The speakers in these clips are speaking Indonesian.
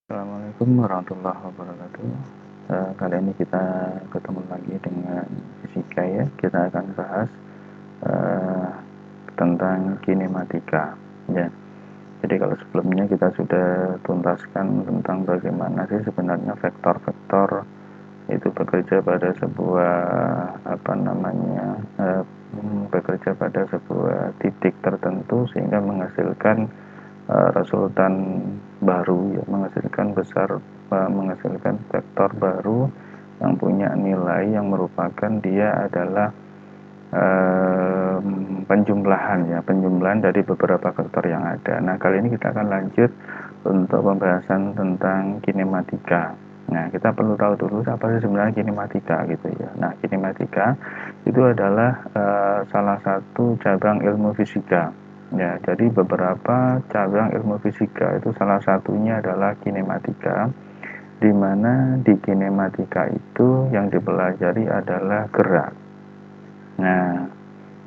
Assalamualaikum warahmatullahi wabarakatuh. Kali ini kita ketemu lagi dengan fisika ya. Kita akan bahas uh, tentang kinematika ya. Jadi kalau sebelumnya kita sudah tuntaskan tentang bagaimana sih sebenarnya vektor-vektor itu bekerja pada sebuah bekerja pada sebuah titik tertentu sehingga menghasilkan resultan baru ya, menghasilkan vektor baru yang punya nilai yang merupakan dia adalah penjumlahan dari beberapa vektor yang ada. Nah, kali ini kita akan lanjut untuk pembahasan tentang kinematika. Nah, kita perlu tahu dulu apa sih sebenarnya kinematika gitu ya. Nah, kinematika itu adalah salah satu cabang ilmu fisika. Ya, jadi beberapa cabang ilmu fisika itu salah satunya adalah kinematika, di mana di kinematika itu yang dipelajari adalah gerak. Nah,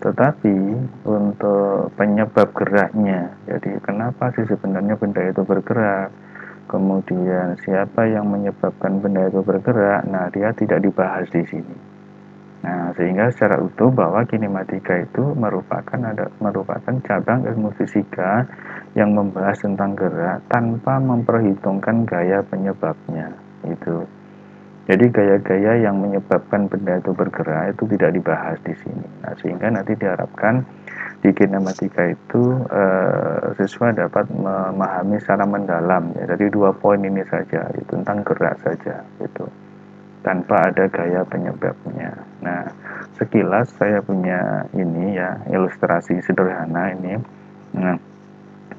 tetapi untuk penyebab geraknya, jadi kenapa sih sebenarnya benda itu bergerak, kemudian siapa yang menyebabkan benda itu bergerak, nah dia tidak dibahas di sini. Nah, sehingga secara utuh bahwa kinematika itu merupakan cabang ilmu fisika yang membahas tentang gerak tanpa memperhitungkan gaya penyebabnya. Itu. Jadi gaya-gaya yang menyebabkan benda itu bergerak itu tidak dibahas di sini. Nah, sehingga nanti diharapkan di kinematika itu siswa dapat memahami secara mendalam ya, dari 2 poin ini saja, itu tentang gerak saja itu, tanpa ada gaya penyebabnya. Nah, sekilas saya punya ini ya, ilustrasi sederhana ini. Nah,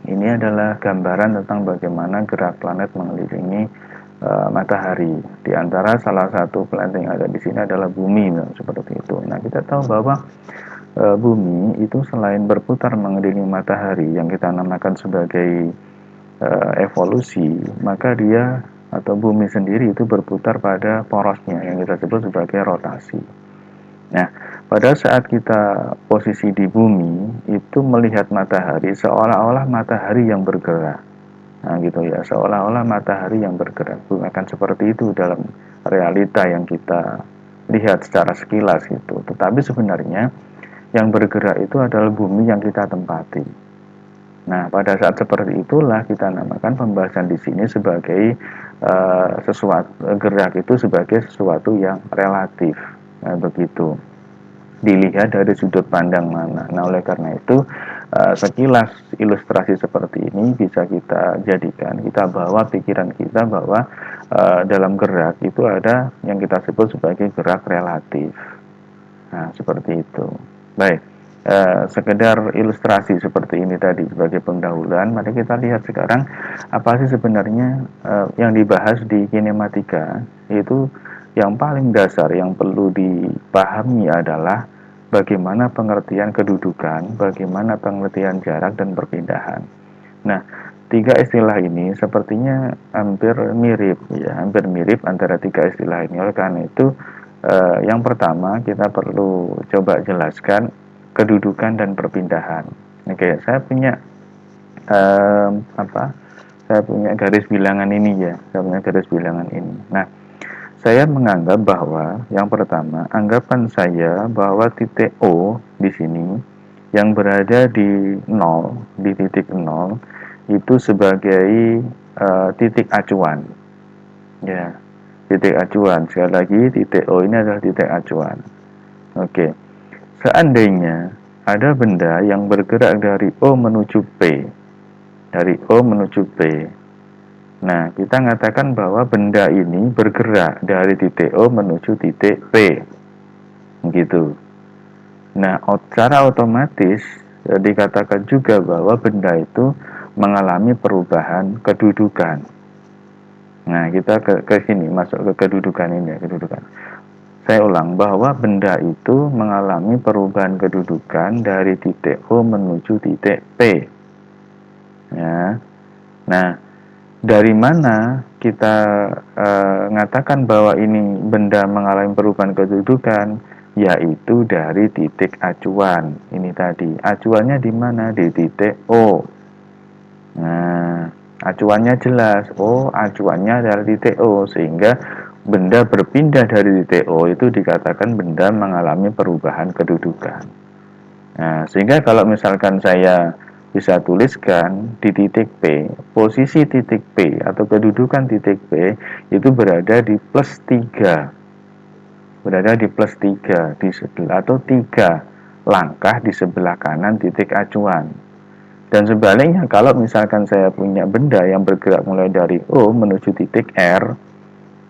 ini adalah gambaran tentang bagaimana gerak planet mengelilingi matahari. Di antara salah satu planet yang ada di sini adalah bumi, seperti itu. Nah, kita tahu bahwa bumi itu selain berputar mengelilingi matahari yang kita namakan sebagai evolusi, maka dia atau bumi sendiri itu berputar pada porosnya yang kita sebut sebagai rotasi. Nah, pada saat kita posisi di bumi itu melihat matahari seolah-olah matahari yang bergerak. Nah, gitu ya, seolah-olah matahari yang bergerak. Akan seperti itu dalam realita yang kita lihat secara sekilas gitu. Tetapi sebenarnya yang bergerak itu adalah bumi yang kita tempati. Nah, pada saat seperti itulah kita namakan pembahasan di sini sebagai gerak itu sebagai sesuatu yang relatif. Nah, begitu. Dilihat dari sudut pandang mana. Nah, oleh karena itu sekilas ilustrasi seperti ini bisa kita jadikan, kita bawa pikiran kita bahwa dalam gerak itu ada yang kita sebut sebagai gerak relatif. Nah, seperti itu. Baik, sekedar ilustrasi seperti ini tadi sebagai pendahuluan. Mari kita lihat sekarang apa sih sebenarnya yang dibahas di kinematika. Itu yang paling dasar yang perlu dipahami adalah bagaimana pengertian kedudukan, bagaimana pengertian jarak dan perpindahan. Nah, tiga istilah ini sepertinya hampir mirip ya, hampir mirip antara tiga istilah ini. Oleh karena itu, yang pertama kita perlu coba jelaskan kedudukan dan perpindahan. Oke, saya punya apa? Saya punya garis bilangan ini ya, saya punya garis bilangan ini. Nah, saya menganggap bahwa yang pertama, anggapan saya bahwa titik O di sini yang berada di 0, di titik 0 itu sebagai titik acuan. Ya, titik acuan. Sekali lagi, titik O ini adalah titik acuan. Oke. Seandainya ada benda yang bergerak dari O menuju P, dari O menuju P. Nah, kita mengatakan bahwa benda ini bergerak dari titik O menuju titik P. Gitu. Nah, secara otomatis dikatakan juga bahwa benda itu mengalami perubahan kedudukan. Nah, kita ke sini, masuk ke kedudukan ini ya, kedudukan. Saya ulang bahwa benda itu mengalami perubahan kedudukan dari titik O menuju titik P. Ya. Nah, dari mana kita mengatakan bahwa ini benda mengalami perubahan kedudukan? Yaitu dari titik acuan. Ini tadi, acuannya di mana? Di titik O. Nah, Acuannya jelas, oh acuannya adalah titik O, sehingga benda berpindah dari titik O itu dikatakan benda mengalami perubahan kedudukan. Nah, sehingga kalau misalkan saya bisa tuliskan di titik P, posisi titik P atau kedudukan titik P itu berada di plus 3, berada di plus 3 di sebelah atau 3 langkah di sebelah kanan titik acuan. Dan sebaliknya, kalau misalkan saya punya benda yang bergerak mulai dari O menuju titik R,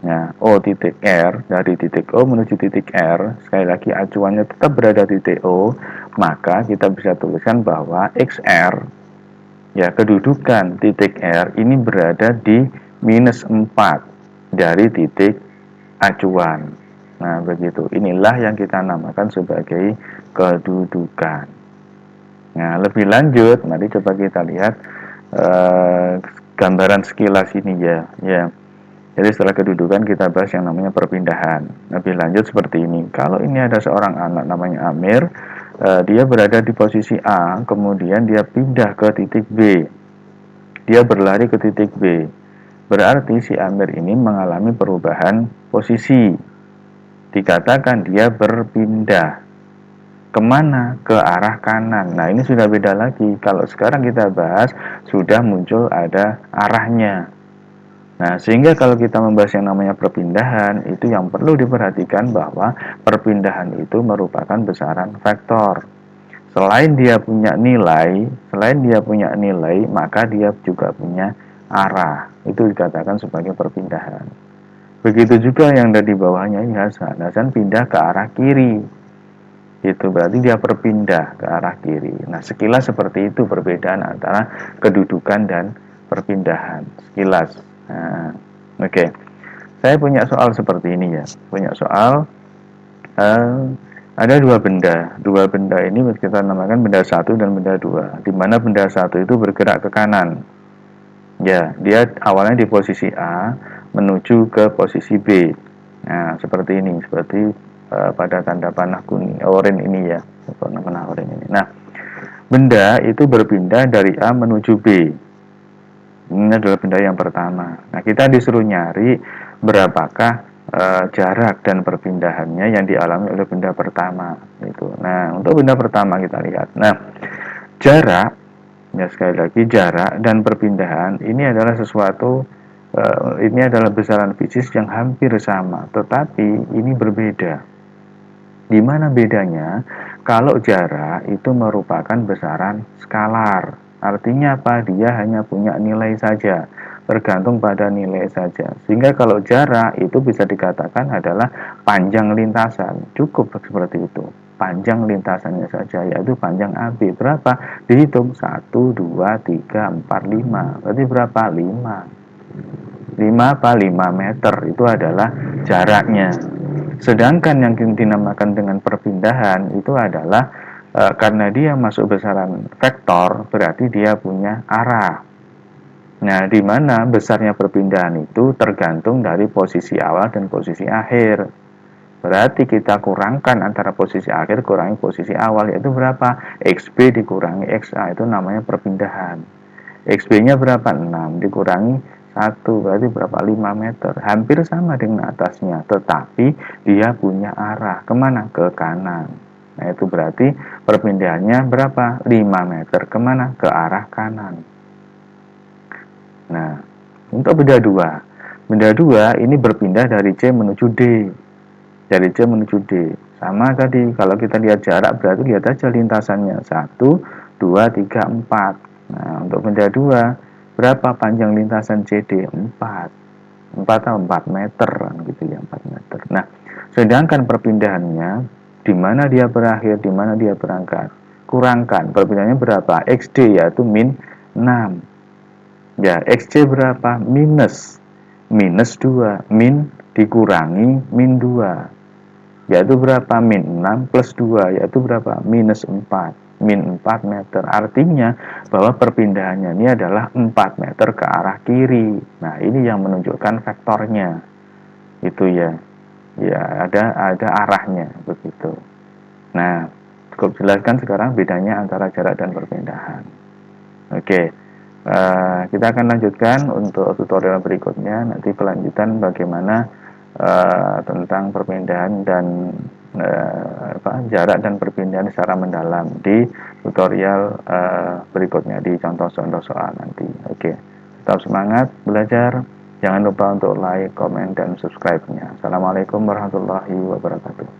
nah O titik R, dari titik O menuju titik R, sekali lagi acuannya tetap berada di titik O, maka kita bisa tuliskan bahwa XR, ya kedudukan titik R ini berada di minus 4 dari titik acuan. Nah begitu, inilah yang kita namakan sebagai kedudukan. Nah, lebih lanjut, mari coba kita lihat gambaran sekilas ini ya. Jadi setelah kedudukan kita bahas yang namanya perpindahan. Lebih lanjut seperti ini. Kalau ini ada seorang anak namanya Amir, dia berada di posisi A, kemudian dia pindah ke titik B. Dia berlari ke titik B. Berarti si Amir ini mengalami perubahan posisi. Dikatakan dia berpindah. Kemana? Ke arah kanan. Nah ini sudah beda lagi. Kalau sekarang kita bahas sudah muncul ada arahnya. Nah sehingga kalau kita membahas yang namanya perpindahan, itu yang perlu diperhatikan bahwa perpindahan itu merupakan besaran vektor. Selain dia punya nilai, maka dia juga punya arah. Itu dikatakan sebagai perpindahan. Begitu juga yang ada di bawahnya ini Hasan. Hasan pindah ke arah kiri. Itu berarti dia berpindah ke arah kiri. Nah, sekilas seperti itu perbedaan antara kedudukan dan perpindahan. Sekilas. Nah, oke. Saya punya soal seperti ini ya. Punya soal ada dua benda. Dua benda ini kita namakan benda satu dan benda dua. Di mana benda satu itu bergerak ke kanan. Ya, dia awalnya di posisi A menuju ke posisi B. Nah, seperti ini, seperti pada tanda panah kuning, oranye ini ya, panah oranye ini. Nah, benda itu berpindah dari A menuju B. Ini adalah benda yang pertama. Nah, kita disuruh nyari berapakah jarak dan perpindahannya yang dialami oleh benda pertama. Itu. Nah, untuk benda pertama kita lihat. Nah, jarak, ya sekali lagi jarak dan perpindahan ini adalah sesuatu, ini adalah besaran fisik yang hampir sama, tetapi ini berbeda. Di mana bedanya? Kalau jarak itu merupakan besaran skalar. Artinya apa? Dia hanya punya nilai saja, tergantung pada nilai saja. Sehingga kalau jarak itu bisa dikatakan adalah panjang lintasan. Cukup seperti itu. Panjang lintasannya saja, yaitu panjang AB. Berapa? Dihitung 1, 2, 3, 4, 5. Berarti berapa? 5. 5 apa? 5 meter. Itu adalah jaraknya. Sedangkan yang dinamakan dengan perpindahan itu adalah karena dia masuk besaran vektor, berarti dia punya arah. Nah, di mana besarnya perpindahan itu tergantung dari posisi awal dan posisi akhir. Berarti kita kurangkan antara posisi akhir kurangi posisi awal, yaitu berapa? XB dikurangi XA, itu namanya perpindahan. XB-nya berapa? 6 dikurangi 1, berarti berapa? 5 meter. Hampir sama dengan atasnya, tetapi dia punya arah. Kemana? Ke kanan. Nah, itu berarti perpindahannya berapa? 5 meter. Kemana? Ke arah kanan. Nah, untuk benda 2. Benda 2 ini berpindah dari C menuju D. Dari C menuju D. Sama tadi, kalau kita lihat jarak berarti lihat aja lintasannya. 1, 2, 3, 4. Nah, untuk benda 2, berapa panjang lintasan CD? 4. 4 atau 4 meter gitu ya, 4 meter. Nah, sedangkan perpindahannya di mana dia berakhir, di mana dia berangkat. Kurangkan, perpindahannya berapa? XD yaitu min 6. Ya, XC berapa? Minus 2. Min dikurangi min 2. Yaitu berapa? Min 6 plus 2, yaitu berapa? Minus 4. Min 4 meter. Artinya bahwa perpindahannya ini adalah 4 meter ke arah kiri. Nah, ini yang menunjukkan vektornya. Itu ya. Ya, ada arahnya begitu. Nah, cukup jelaskan sekarang bedanya antara jarak dan perpindahan. Oke. Kita akan lanjutkan untuk tutorial berikutnya, nanti kelanjutan bagaimana tentang perpindahan dan jarak dan perpindahan secara mendalam di tutorial berikutnya, di contoh-contoh soal nanti. Oke, tetap semangat belajar, jangan lupa untuk like, komen, dan subscribe-nya. Assalamualaikum warahmatullahi wabarakatuh.